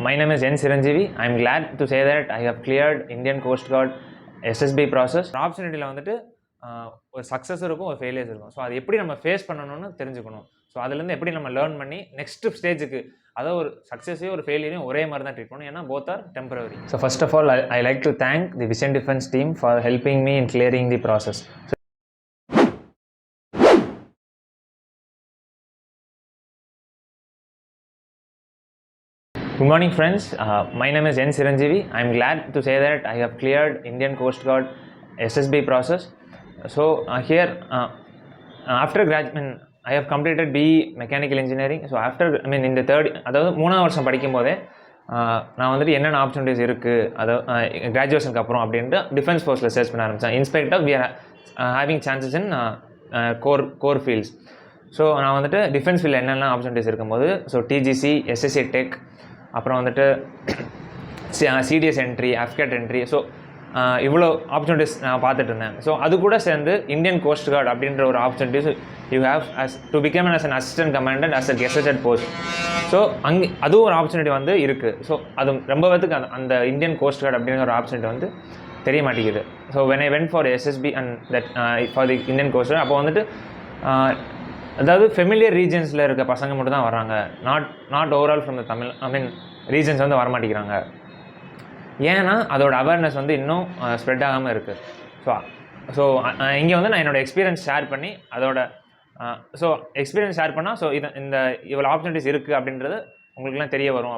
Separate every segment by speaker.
Speaker 1: My name is N. Siranjeevi. I am glad to say that I have cleared Indian Coast Guard SSB process. ஆப்பர்ச்சுனிட்டியில் வந்துட்டு ஒரு success இருக்கும், ஒரு failures இருக்கும். So அது எப்படி நம்ம ஃபேஸ் பண்ணணும்னு தெரிஞ்சுக்கணும். ஸோ அதுலேருந்து எப்படி நம்ம லேர்ன் பண்ணி நெக்ஸ்ட் ஸ்டேஜுக்கு, அதாவது ஒரு சக்ஸஸையும் ஒரு ஃபெயிலியரையும் ஒரே மாதிரி தான் ட்ரீட் பண்ணணும். ஏன்னா both are temporary. So first of all I like to thank the vision defence team for helping me in clearing the process. Good morning friends, my name is N. Siranjeevi. I am glad to say that I have cleared Indian Coast Guard SSB process. So here after graduation I have completed BE Mechanical Engineering. So after in the third, அதாவது 3ஆம் வருஷம் படிக்கும் போதே நான் வந்துட்டு என்னென்ன opportunities இருக்குது, அதாவது கிராஜுவேஷனுக்கு அப்புறம் அப்படின்ட்டு டிஃபென்ஸ் ஃபோர்ஸில் சர்ச் பண்ண ஆரம்பித்தேன். Inspect of we are having chances in core fields. So நான் வந்துட்டு டிஃபென்ஸ் ஃபீல்டில் என்னென்ன ஆப்பர்ச்சுனிட்டிஸ் இருக்கும்போது, ஸோ டிஜிசி, எஸ்எஸ்சி டெக், அப்புறம் வந்துட்டு CTS entry, AFCAT entry, so இவ்வளோ ஆப்பர்ச்சுனிட்டிஸ் நான் பார்த்துட்டு இருந்தேன். ஸோ அது கூட சேர்ந்து இந்தியன் கோஸ்ட் கார்டு அப்படின்ற ஒரு opportunities you have as to become as an assistant commandant as a gazetted post. So அதுவும் ஒரு ஆப்பர்ச்சுனிட்டி வந்து இருக்குது. ஸோ அது ரொம்ப பேருக்கு அந்த இந்தியன் கோஸ்ட் கார்டு அப்படிங்கிற ஒரு ஆப்பர்ச்சுனிட்டி வந்து தெரிய மாட்டேங்குது. So when I went for SSB and that for the Indian coast guard, அப்போ வந்துட்டு அதாவது ஃபெமிலியர் ரீஜன்ஸில் இருக்க பசங்க மட்டும் தான் வராங்க. Not overall from the Tamil regions வந்து வரமாட்டேங்கிறாங்க. ஏன்னா அதோட அவேர்னஸ் வந்து இன்னும் ஸ்ப்ரெட் ஆகாமல் இருக்குது. ஸோ இங்கே வந்து நான் என்னோடய எக்ஸ்பீரியன்ஸ் ஷேர் பண்ணி எக்ஸ்பீரியன்ஸ் ஷேர் பண்ணால் இந்த இவ்வளோ ஆப்பர்ச்சுனிட்டிஸ் இருக்குது அப்படின்றது உங்களுக்குலாம் தெரிய வரும்.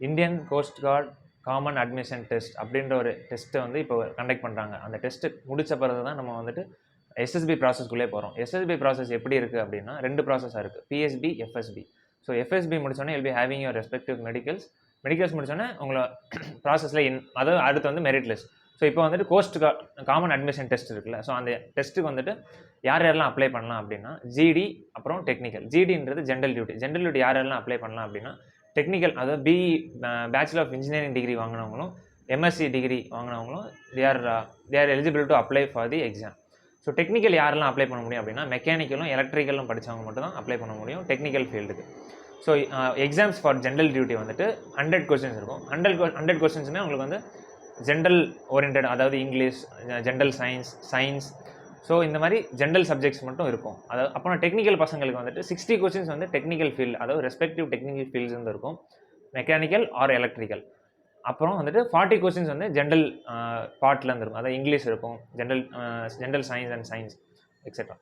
Speaker 1: Indian coast card common admission test அப்படின்ற ஒரு டெஸ்ட்டை வந்து இப்போ கண்டக்ட் பண்ணுறாங்க. அந்த டெஸ்ட்டு முடித்த பிறகு தான் நம்ம வந்துட்டு எஸ்எஸ்பி ப்ராசஸ்க்குள்ளே போகிறோம். எஸ்எஸ்பி ப்ராசஸ் எப்படி இருக்குது அப்படின்னா 2 ப்ராசஸாக இருக்குது, பிஎஸ்பி, எஃப்எஸ்பி. ஸோ எஃப்எஸ்பி முடிச்சோன்னே will be having your respective medicals முடிச்சோன்னே உங்களை ப்ராசஸில் அதாவது அடுத்து வந்து மெரிட் லிஸ்ட். ஸோ இப்போ வந்துட்டு காமன் அட்மிஷன் டெஸ்ட் இருக்குல்ல, ஸோ அந்த டெஸ்ட்டுக்கு வந்துட்டு யாரெல்லாம் அப்ளை பண்ணலாம் அப்படின்னா ஜிடி, அப்புறம் டெக்னிக்கல். ஜிடின்றது ஜென்ரல் டியூட்டி யாரெல்லாம் அப்ளை பண்ணலாம் அப்படின்னா டெக்னிக்கல், அதாவது BE bachelor of engineering degree வாங்கினவங்களும் எம்எஸ்சி டிகிரி வாங்கினவங்களும் they are eligible to apply for the exam. So technical யாரெல்லாம் அப்ளை பண்ண முடியும் அப்படின்னா மெக்கானிக்கலும் எலக்ட்ரிக்கலும் படித்தவங்க மட்டும் தான் அப்ளை பண்ண முடியும் டெக்னிக்கல் ஃபீல்டுக்கு. So exams for general duty வந்துட்டு 100 கொஸ்டின்ஸ் இருக்கும். 100 கொஸ்டின்ஸுமே உங்களுக்கு வந்து ஜென்ரல் ஓரியன்ட், அதாவது இங்கிலீஷ், ஜென்ரல் சயின்ஸ், ஸோ இந்த மாதிரி ஜென்ரல் சப்ஜெக்ட்ஸ் மட்டும் இருக்கும். அதாவது அப்புறம் டெக்னிக்கல் பசங்களுக்கு வந்துட்டு 60 கொஸ்டின்ஸ் வந்து டெக்னிக்கல் ஃபீல்டு, அதாவது ரெஸ்பெக்டிவ் டெக்னிக்கல் ஃபீல்ட்ஸ் வந்து இருக்கும், மெக்கானிக்கல் ஆர் எலக்ட்ரிக்கல். அப்புறம் வந்துட்டு 40 கொஸ்டின்ஸ் வந்து ஜென்ரல் பார்ட்லேருந்து இருக்கும், அதாவது இங்கிலீஷ் இருக்கும், general science and science etcetera.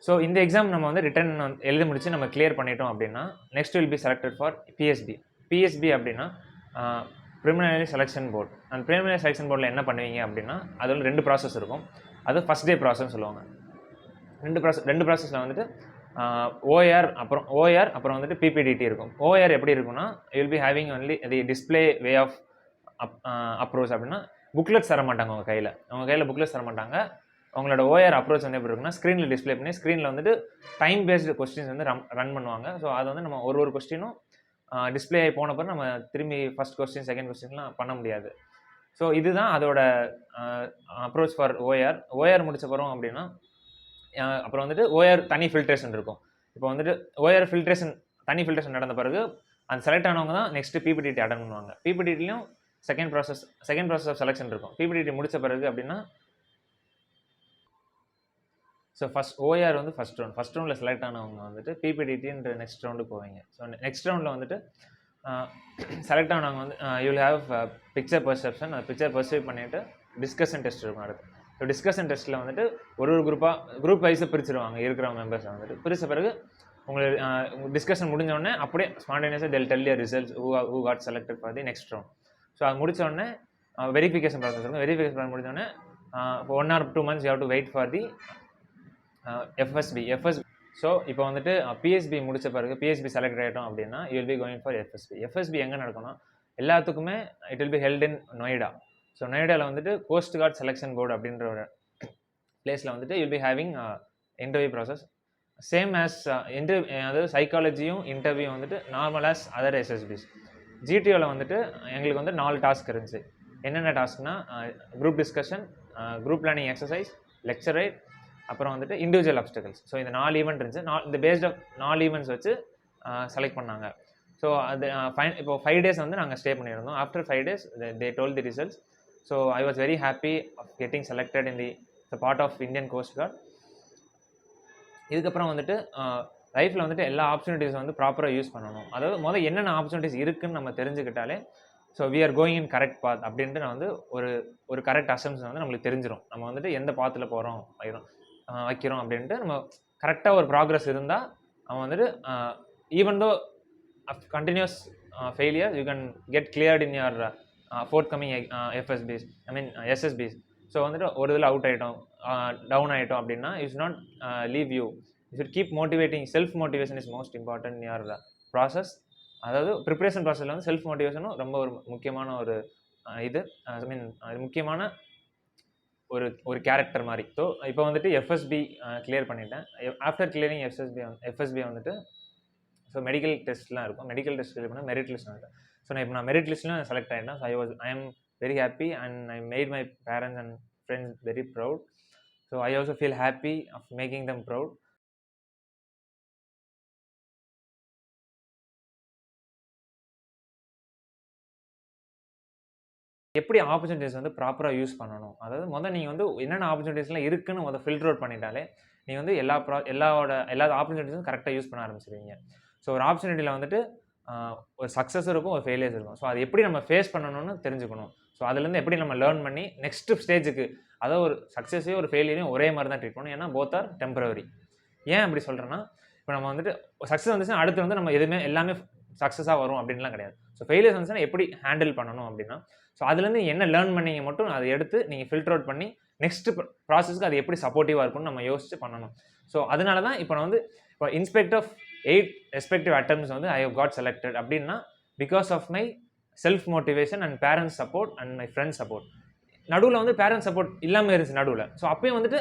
Speaker 1: So இந்த எக்ஸாம் நம்ம வந்து ரிட்டன் எழுதி முடிச்சு நம்ம கிளியர் பண்ணிட்டோம் அப்படின்னா next will be selected for PSB அப்படின்னா ப்ரிலிமினரி செலெக்ஷன் போர்டு. அந்த ப்ரிலிமினரி செலெக்ஷன் போர்டில் என்ன பண்ணுவீங்க அப்படின்னா அதில் 2 ப்ராசஸ் இருக்கும். அது ஃபஸ்ட் டே ப்ராசஸ் சொல்லுவாங்க. 2 ப்ராசஸில் வந்துட்டு ஓஆர் அப்புறம் வந்துட்டு பிபிடிடி இருக்கும். ஓஆர் எப்படி இருக்குன்னா will be having only the display way of approach அப்படின்னா புக்லெட்ஸ் தர மாட்டாங்க உங்கள் கையில் புக்லெட்ஸ் தர மாட்டாங்க. உங்களோட ஓஆர் அப்ரோச் வந்து எப்படி இருக்குன்னா ஸ்க்ரீனில் டிஸ்பிளே பண்ணி ஸ்க்ரீனில் வந்துட்டு டைம் பேஸ்டு கொஸ்டின்ஸ் வந்து ரன் பண்ணுவாங்க. ஸோ அது வந்து நம்ம ஒரு கொஸ்டினும் டிஸ்பிளே ஆகி போன பிறகு நம்ம திரும்பி ஃபஸ்ட் கொஸ்டின், செகண்ட் கொஸ்டின்லாம் பண்ண முடியாது. ஸோ இதுதான் அதோட அப்ரோச் ஃபார் ஓஆர் முடிச்ச போகிறோம் அப்படின்னா அப்புறம் வந்துட்டு ஓஆர் தனி ஃபில்ட்ரேஷன் இருக்கும். இப்போ வந்துட்டு ஓஆர் தனி ஃபில்ட்ரேஷன் நடந்த பிறகு அந்த செலக்ட் ஆனவங்க தான் நெக்ஸ்ட்டு பிபிடிடி அட்டன் பண்ணுவாங்க. பிபிடிடிலையும் செகண்ட் ப்ராசஸ் ஆஃப் செலெக்ஷன் இருக்கும். பிபிடிடி முடித்த பிறகு அப்படின்னா ஸோ ஓஆர் வந்து ஃபஸ்ட் ரவுண்டில் செலக்ட் ஆனவங்க வந்துட்டு பிபிடிடின்ற நெக்ஸ்ட் ரவுண்டுக்கு போவீங்க. ஸோ நெக்ஸ்ட் ரவுண்டில் வந்துட்டு செலக்ட் ஆனவங்க வந்து you will have picture perception. அந்த பிக்சர் பர்சீவ் பண்ணிவிட்டு டிஸ்கஷன் டெஸ்ட் இருக்கும் அடுத்து. ஸோ டிஸ்கஷன் டெஸ்ட்டில் வந்துட்டு ஒரு குரூப் வைஸை பிரிச்சுருவாங்க. இருக்கிற மெம்பர்ஸை வந்துட்டு பிரித்த பிறகு உங்களுக்கு டிஸ்கஷன் முடிஞ்சோடனே அப்படியே ஸ்பான்டேனியஸாக they'll tell your results who got selected for the next round. So அது முடித்தோடனே வெரிஃபிகேஷன் ப்ராசஸ் இருக்கும். வெரிஃபிகேஷன் முடிஞ்சோடனே 1 or 2 months you have to wait for the FSB. So இப்போ வந்துட்டு பிஎஸ்பி முடித்த பிறகு பிஎஸ்பி செலக்ட் ஆகிட்டோம் அப்படின்னா you will be going for FSB எங்கே நடக்கும்னா எல்லாத்துக்குமே it will be held in Noida. So நொய்டாவில் வந்துட்டு கோஸ்ட் கார்டு செலெக்ஷன் போர்டு அப்படின்ற ஒரு பிளேஸில் வந்துட்டு you'll be having interview process same as அதாவது சைக்காலஜியும் இன்டர்வியூ வந்துட்டு நார்மல் ஆஸ் அதர் எஸ்எஸ்பிஸ். ஜிடிஓவில் வந்துட்டு எங்களுக்கு வந்து 4 டாஸ்க் இருந்துச்சு. என்னென்ன டாஸ்க்னா group discussion, group learning exercise, lecturette, அப்புறம் வந்துட்டு இண்டிவிஜுவல் அப்டக்கிள்ஸ். ஸோ இந்த 4 ஈவெண்ட் இருந்துச்சு. இந்த பேஸ்ட் ஆஃப் 4 ஈவெண்ட்ஸ் வச்சு செலக்ட் பண்ணாங்க. ஸோ அது இப்போ 5 டேஸ் வந்து நாங்கள் ஸ்டே பண்ணியிருந்தோம். After 5 days they told the results. So I was very happy of getting selected in the part of Indian coast guard. இதுக்கப்புறம் வந்துட்டு லைஃப்பில் வந்துட்டு எல்லா ஆப்பர்ச்சுனிட்டிஸும் வந்து ப்ராப்பராக யூஸ் பண்ணணும். அதாவது என்னென்ன ஆப்பர்ச்சுனிட்டிஸ் இருக்குதுன்னு நம்ம தெரிஞ்சுக்கிட்டாலே so we are going in correct path அப்படின்ட்டு நான் வந்து ஒரு கரெக்ட் அசம்ஷன் வந்து நம்மளுக்கு தெரிஞ்சிடும். நம்ம வந்துட்டு எந்த பாத்தில் போகிறோம் வைக்கிறோம் அப்படின்ட்டு நம்ம கரெக்டாக ஒரு ப்ராக்ரஸ் இருந்தால் அவன் வந்துட்டு even though continuous failure you can get cleared in your forthcoming FSBs SSBs. So வந்துட்டு ஒரு இதில் அவுட் ஆகிட்டோம், டவுன் ஆகிட்டோம் அப்படின்னா you should not leave you should keep motivating. Self motivation is most important in your process. அதாவது preparation ப்ராசஸில் வந்து self மோட்டிவேஷனும் ரொம்ப ஒரு முக்கியமான ஒரு இது முக்கியமான ஒரு கேரக்டர் மாதிரி. ஸோ இப்போ வந்துட்டு எஃப்எஸ்பி கிளியர் பண்ணிட்டேன். ஆஃப்டர் கிளியரிங் எஃப்எஸ்பி வந்துட்டு ஸோ மெடிக்கல் டெஸ்ட்லாம் இருக்கும். மெடிக்கல் டெஸ்ட் கிளியர் பண்ணால் மெரிட் லிஸ்ட் வந்துட்டு. ஸோ நான் மெரிட் லிஸ்ட்லாம் செலக்ட் ஆகிட்டேன். So I am very happy and I made my parents and friends very proud. So I also feel happy of making them proud. எப்படி opportunities வந்து ப்ராப்பராக use பண்ணணும், அதாவது நீங்கள் வந்து என்னென்ன ஆப்பர்ச்சுனிட்டிஸ்லாம் இருக்குன்னு ஃபில்டர் அவுட் பண்ணிட்டாலே நீங்கள் வந்து எல்லா ஆப்பர்ச்சுனிட்டிஸும் கரெக்டாக யூஸ் பண்ண ஆரம்பிச்சிருவீங்க. ஸோ ஒரு ஆப்பர்ச்சுனிட்டியில் வந்துட்டு ஒரு சக்ஸஸ் இருக்கும், ஒரு ஃபெயிலியர்ஸ் இருக்கும். ஸோ அது எப்படி நம்ம ஃபேஸ் பண்ணணும்னு தெரிஞ்சுக்கணும். ஸோ அதுலேருந்து எப்படி நம்ம லேர்ன் பண்ணி நெக்ஸ்ட் ஸ்டேஜுக்கு, அதாவது ஒரு சக்ஸஸையும் ஒரு ஃபெயிலியரையும் ஒரே மாதிரி தான் ட்ரீட் பண்ணணும். ஏன்னா போத் ஆர் டெம்பரவரி. ஏன் அப்படி சொல்கிறேன்னா, இப்போ நம்ம வந்துட்டு சக்ஸஸ் வந்துச்சுன்னா அடுத்து வந்து நம்ம எல்லாமே சக்ஸஸாக வரும் அப்படின்லாம் கிடையாது. ஸோ ஃபெயிலியர்ஸ் வந்துச்சுன்னா எப்படி ஹேண்டில் பண்ணணும் அப்படின்னா, ஸோ அதுலேருந்து என்ன லேர்ன் பண்ணிங்க மட்டும் அதை எடுத்து நீங்கள் ஃபில்டர் அவுட் பண்ணி நெக்ஸ்ட் ப்ராசஸ்க்கு அது எப்படி சப்போர்ட்டிவாக இருக்கும்னு நம்ம யோசிச்சு பண்ணணும். ஸோ அதனால தான் இப்போ நான் வந்து இப்போ இன்ஸ்பெக்ட் ஆஃப் 8 ரெஸ்பெக்டிவ் அட்டம்ஸ் வந்து ஐ ஹவ் காட் செலக்டட் அப்படின்னா because of my self motivation and parents support and my friends support. நடுவில் வந்து பேரண்ட்ஸ் சப்போர்ட் இல்லாமல் இருந்துச்சு நடுவில். ஸோ அப்பயும் வந்துட்டு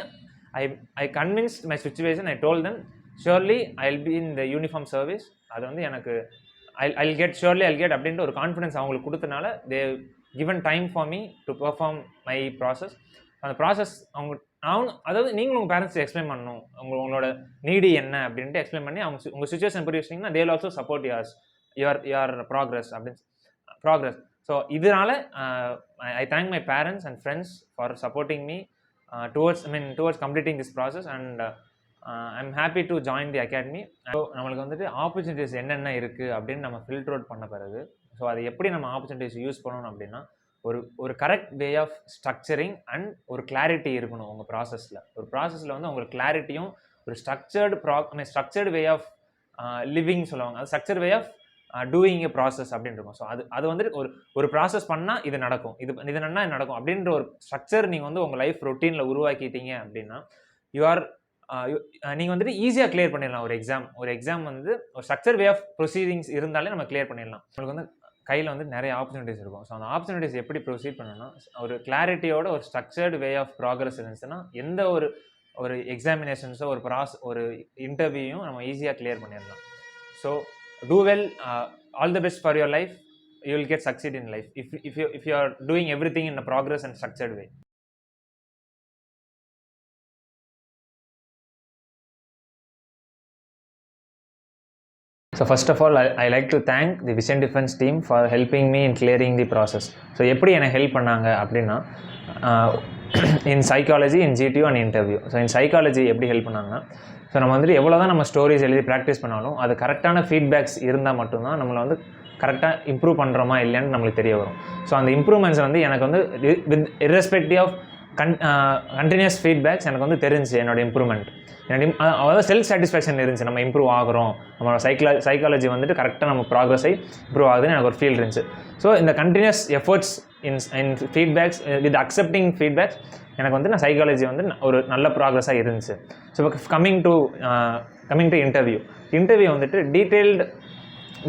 Speaker 1: I convinced my situation. I told them surely I will be in the uniform service. அது வந்து எனக்கு ஐ கெட் அப்படின்ட்டு ஒரு கான்ஃபிடன்ஸ் அவங்களுக்கு கொடுத்தனால தே given time for me to perform my process. அந்த ப்ராசஸ் அதாவது நீங்களும் உங்கள் பேரண்ட்ஸ் எக்ஸ்பிளைன் பண்ணணும், உங்களோட நீடி என்ன அப்படின்ட்டு எக்ஸ்பிளைன் பண்ணி உங்கள் சிச்சுவேஷன் புரிய வச்சிங்கன்னா they will also support your progress அப்படின்னு ப்ராக்ரஸ். ஸோ இதனால I thank my parents and friends for supporting me towards completing this process and I am happy to join the academy. So நம்மளுக்கு வந்துட்டு opportunities என்னென்ன இருக்குது அப்படின்னு நம்ம filter out பண்ண பிறகு ஸோ அது எப்படி நம்ம ஆப்பர்ச்சுனிட்டிஸ் யூஸ் பண்ணணும் அப்படின்னா ஒரு correct way of structuring and ஒரு கிளாரிட்டி இருக்கணும் உங்கள் ப்ராசஸில். ஒரு ப்ராசஸில் வந்து உங்களுக்கு கிளாரிட்டியும் ஒரு ஸ்ட்ரக்சர்டு வே ஆஃப் லிவிங் சொல்லுவாங்க, அது structured way of doing a process அப்படின்னு இருக்கும். ஸோ அது வந்துட்டு ஒரு ப்ராசஸ் பண்ணால் இது நடக்கும், இது நன்னா நடக்கும் அப்படின்ற ஒரு ஸ்ட்ரக்சர் நீங்கள் வந்து உங்கள் லைஃப் ரொட்டீனில் உருவாக்கிட்டீங்க அப்படின்னா நீங்கள் வந்துட்டு ஈஸியாக கிளியர் பண்ணிடலாம். ஒரு எக்ஸாம் வந்து ஒரு ஸ்ட்ரக்சர் வே ஆஃப் ப்ரொசீடிங்ஸ் இருந்தாலே நம்ம கிளியர் பண்ணிடலாம். உங்களுக்கு வந்து கையில் வந்து நிறைய ஆப்பர்ச்சுனிட்டிஸ் இருக்கும். ஸோ அந்த ஆப்பர்ச்சுனிட்டிஸ் எப்படி ப்ரொசீட் பண்ணணும்னா ஒரு கிளாரிட்டியோட ஒரு ஸ்ட்ரக்சர்டு வே ஆஃப் ப்ராக்ரஸ் இருந்துச்சுன்னா எந்த ஒரு எக்ஸாமினேஷன்ஸோ ஒரு இன்டர்வியூயும் நம்ம ஈஸியாக கிளியர் பண்ணிடலாம். So do well, all the best for your life. You will get succeed in life if you are doing everything in a progress and structured way. So first of all I like to thank the Vision Defense team for helping me in clearing the process. So எப்படி என்ன help பண்ணாங்க அப்படின்னா in psychology, in GTO and interview. So in psychology எப்படி help பண்ணாங்கன்னா, so நம்ம வந்துட்டு எவ்வளோ தான் நம்ம ஸ்டோரிஸ் எழுதி ப்ராக்டிஸ் பண்ணாலும் அது கரெக்டான ஃபீட்பேக்ஸ் இருந்தால் மட்டும்தான் நம்மளை வந்து கரெக்டாக இம்ப்ரூவ் பண்ணுறோமா இல்லையான்னு நம்மளுக்கு தெரிய வரும். ஸோ அந்த இம்ப்ரூவ்மெண்ட்ஸ் வந்து எனக்கு வந்து with irrespective of continuous feedbacks எனக்கு வந்து தெரிஞ்சு என்னோட இம்ப்ரூவ்மெண்ட் அதாவது செல்ஃப் சாட்டிஸ்ஃபேக்ஷன் இருந்துச்சு. நம்ம இம்ப்ரூவ் ஆகிறோம், நம்மளோட சைக்காலஜி வந்துட்டு கரெக்டாக நம்ம ப்ராக்ரஸை இம்ப்ரூவ் ஆகுதுன்னு எனக்கு ஒரு ஃபீல் இருந்துச்சு. ஸோ இந்த continuous efforts in feedbacks with accepting feedbacks எனக்கு வந்து நான் சைக்காலஜி வந்து ஒரு நல்ல ப்ராக்ரஸாக இருந்துச்சு. ஸோ கம்மிங் டு இன்டர்வியூ வந்துட்டு டீட்டெயில்டு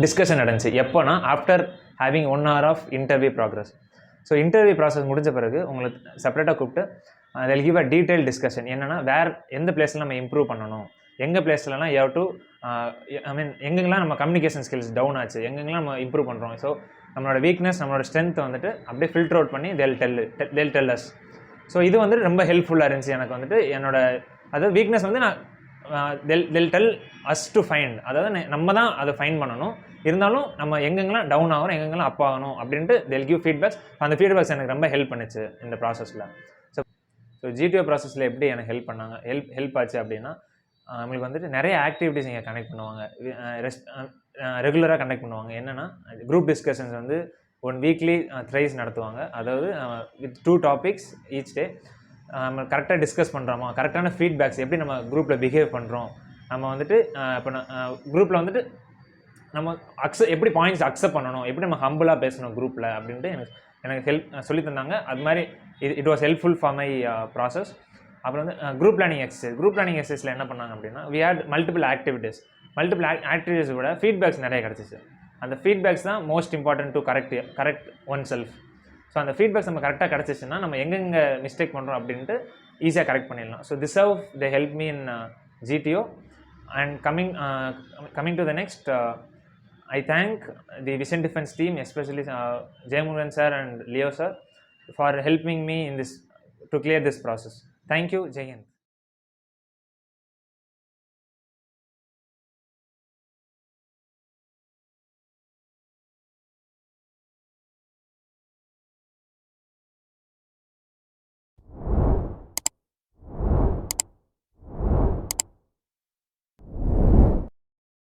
Speaker 1: டிஸ்கஷன் நடந்துச்சு. எப்போனா after having 1 hour of interview progress. So interview process முடிஞ்ச பிறகு உங்களுக்கு செப்பரேட்டாக கூப்பிட்டு they'll give a detailed discussion. என்னென்னா எந்த பிளேஸில் நம்ம இம்ப்ரூவ் பண்ணணும், எங்கள் பிளேஸ்லலாம் you have to எங்கெங்கெல்லாம் நம்ம கம்யூனிகேஷன் ஸ்கில்ஸ் டவுன் ஆச்சு, எங்கெங்கெல்லாம் நம்ம இம்ப்ரூவ் பண்ணுறோம். ஸோ நம்மளோட வீக்னஸ் நம்மளோட ஸ்ட்ரென்த் வந்துட்டு அப்படியே ஃபில்டர் அவுட் பண்ணி they'll tell us. ஸோ இது வந்துட்டு ரொம்ப ஹெல்ப்ஃபுல்லாக இருந்துச்சு எனக்கு வந்துட்டு என்னோட அதாவது வீக்னஸ் வந்து நான் they'll tell us to find, அதாவது நம்ம தான் அதை ஃபைண்ட் பண்ணணும். இருந்தாலும் நம்ம எங்கெங்கெல்லாம் டவுன் ஆகணும், எங்கெங்கெல்லாம் அப் ஆகணும் அப்படின்ட்டு they'll give feedbacks. அந்த ஃபீட்பேக்ஸ் எனக்கு ரொம்ப ஹெல்ப் பண்ணுச்சு இந்த ப்ராசஸில். ஸோ ஜிடிஓ ப்ராசஸில் எப்படி எனக்கு ஹெல்ப் ஆச்சு அப்படின்னா, நம்மளுக்கு வந்துட்டு நிறைய ஆக்டிவிட்டிஸ் இங்கே கனெக்ட் பண்ணுவாங்க, ரெகுலராக கண்டக்ட் பண்ணுவாங்க. என்னென்னா குரூப் டிஸ்கஷன்ஸ் வந்து வீக்லி த்ரைஸ் நடத்துவாங்க. அதாவது வித் 2 topics ஈச் டே. நம்ம கரெக்டாக டிஸ்கஸ் பண்ணுறோமா, கரெக்டான ஃபீட்பேக்ஸ் எப்படி நம்ம குரூப்பில் பிஹேவ் பண்ணுறோம், நம்ம வந்துட்டு இப்போ குரூப்பில் வந்துட்டு நம்ம எப்படி பாயிண்ட்ஸ் அக்செப்ட் பண்ணணும், எப்படி நம்ம ஹம்பிளாக பேசணும் குரூப்பில் அப்படின்ட்டு எனக்கு சொல்லி தந்தாங்க. அது மாதிரி it was helpful for my process. அப்புறம் வந்து குரூப் பிளானிங் எக்ஸசைஸில் என்ன பண்ணாங்க அப்படின்னா, வி ஹேட் மல்டிபிள் ஆக்டிவிட்டீஸோட ஃபீட்பேக்ஸ் நிறைய கிடச்சிச்சு. அந்த ஃபீட்பேக்ஸ் தான் most important to correct one self. So அந்த ஃபீட்பேக்ஸ் நம்ம கரெக்டாக கிடச்சிச்சுன்னா நம்ம எங்கெங்கே மிஸ்டேக் பண்ணுறோம் அப்படின்ட்டு ஈஸியாக கரெக்ட் பண்ணிடலாம். So this how they help me in GTO. And coming to the next, I thank the Vision Defense team, especially Jayamurgan sir and Leo sir, for helping me in this to clear this process. Thank you, Jai Hind.